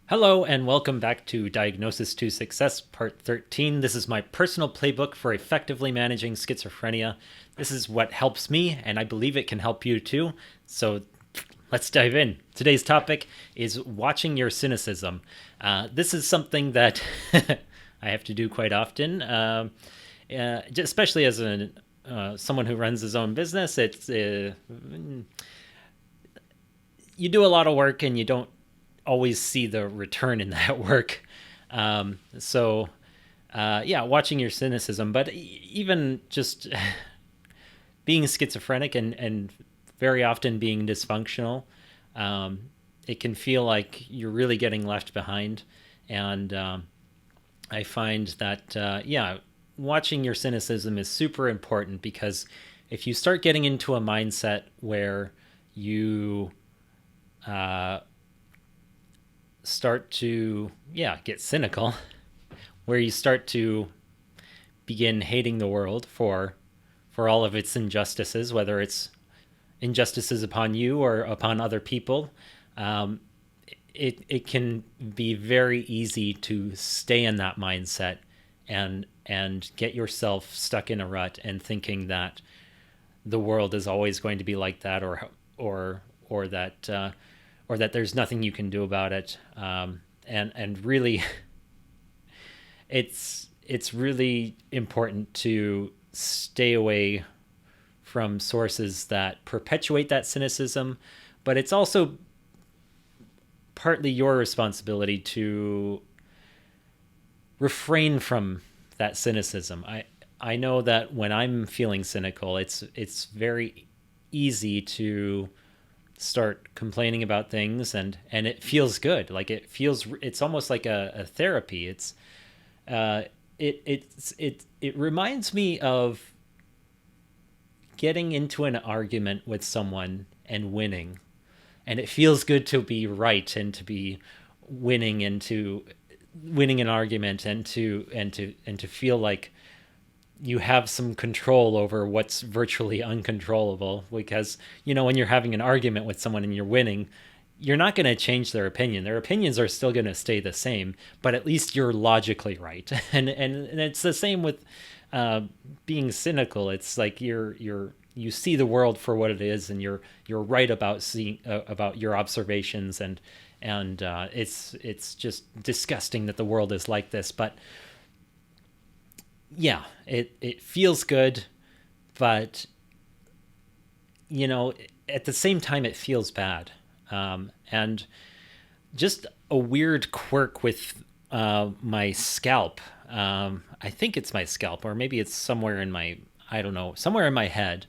Hello, and welcome back to Diagnosis to Success, Part 13. This is my personal playbook for effectively managing schizophrenia. This is what helps me, and I believe it can help you too. So let's dive in. Today's topic is watching your cynicism. This is something that I have to do quite often, especially as someone who runs his own business. You do a lot of work and you don't always see the return in that work. Watching your cynicism, but even just being schizophrenic and very often being dysfunctional, it can feel like you're really getting left behind. And I find that, watching your cynicism is super important, because if you start getting into a mindset where you start to get cynical, where you start to begin hating the world for all of its injustices, whether it's injustices upon you or upon other people, it can be very easy to stay in that mindset and get yourself stuck in a rut and thinking that the world is always going to be like that, or that there's nothing you can do about it. And really, it's really important to stay away from sources that perpetuate that cynicism, but it's also partly your responsibility to refrain from that cynicism. I know that when I'm feeling cynical, it's very easy to start complaining about things, and it feels good. Like it's almost like a therapy. It reminds me of getting into an argument with someone and winning, and it feels good to be right and to be winning, and to winning an argument, and to feel like you have some control over what's virtually uncontrollable. Because when you're having an argument with someone and you're winning, you're not going to change their opinion. Their opinions are still going to stay the same, but at least you're logically right. And it's the same with being cynical. It's like you see the world for what it is, and you're right about seeing about your observations, and it's just disgusting that the world is like this. But yeah, it feels good, but at the same time it feels bad. And just a weird quirk with my scalp. I think it's my scalp, or maybe it's somewhere in my, I don't know, somewhere in my head.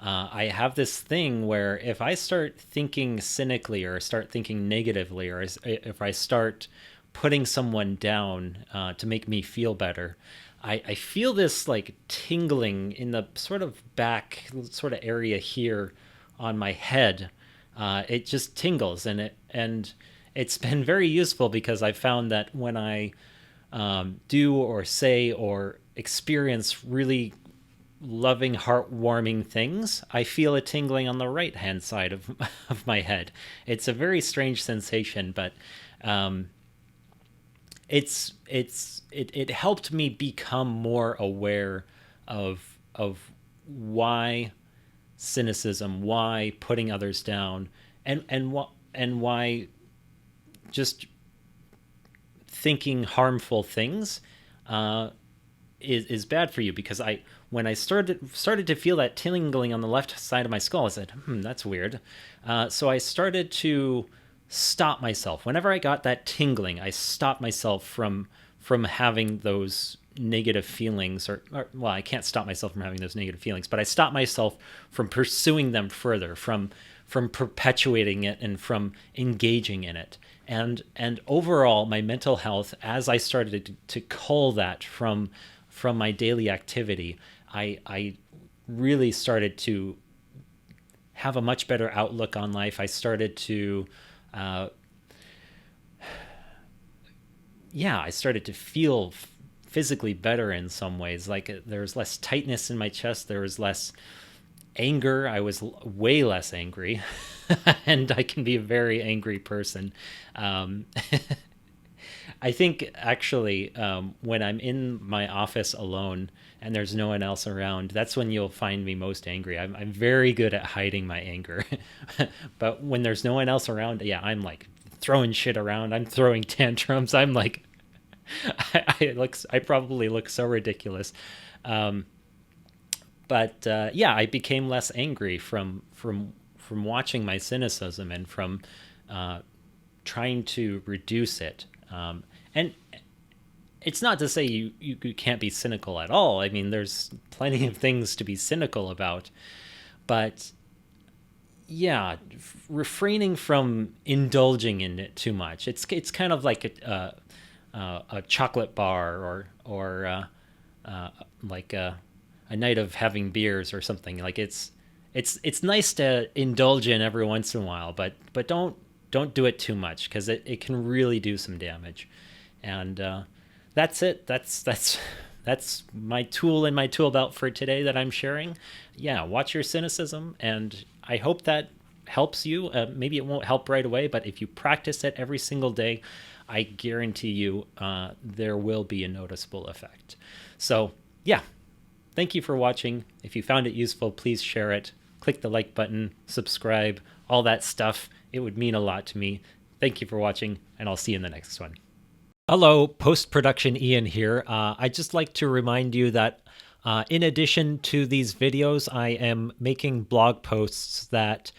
I have this thing where if I start thinking cynically, or start thinking negatively, or if I start putting someone down to make me feel better, I feel this like tingling in the sort of back sort of area here on my head. It just tingles, and it's been very useful, because I found that when I do or say or experience really loving, heartwarming things, I feel a tingling on the right hand side of my head. It's a very strange sensation, but it helped me become more aware of why cynicism, why putting others down, and why just thinking harmful things is bad for you. Because when I started to feel that tingling on the left side of my skull, I said, that's weird. So I started to stop myself. Whenever I got that tingling, I stopped myself from having those negative feelings, or well, I can't stop myself from having those negative feelings, but I stopped myself from pursuing them further, from perpetuating it, and from engaging in it. And overall, my mental health, as I started to cull that from my daily activity, I really started to have a much better outlook on life. I started to I started to feel physically better in some ways. Like there was less tightness in my chest. There was less anger. I was way less angry, and I can be a very angry person. I think actually, when I'm in my office alone and there's no one else around, that's when you'll find me most angry. I'm very good at hiding my anger. But when there's no one else around, yeah, I'm like throwing shit around. I'm throwing tantrums. I'm like, I probably look so ridiculous. Um, but yeah, I became less angry from watching my cynicism and from uh, trying to reduce it. And it's not to say you can't be cynical at all. I mean, there's plenty of things to be cynical about, but yeah, refraining from indulging in it too much. It's kind of like a chocolate bar or like a night of having beers or something. Like it's nice to indulge in every once in a while, but don't do it too much because it can really do some damage. And that's it. That's my tool in my tool belt for today that I'm sharing. Yeah, watch your cynicism, and I hope that helps you. Maybe it won't help right away, but if you practice it every single day, I guarantee you there will be a noticeable effect. So, yeah, thank you for watching. If you found it useful, please share it. Click the like button, subscribe, all that stuff. It would mean a lot to me. Thank you for watching, and I'll see you in the next one. Hello, post-production Ian here. I'd just like to remind you that in addition to these videos, I am making blog posts that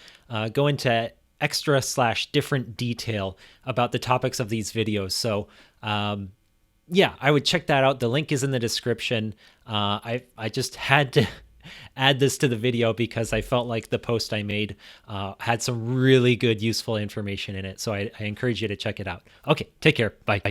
go into extra/different detail about the topics of these videos. So yeah, I would check that out. The link is in the description. I just had to add this to the video because I felt like the post I made had some really good, useful information in it. So I encourage you to check it out. Okay, take care. Bye.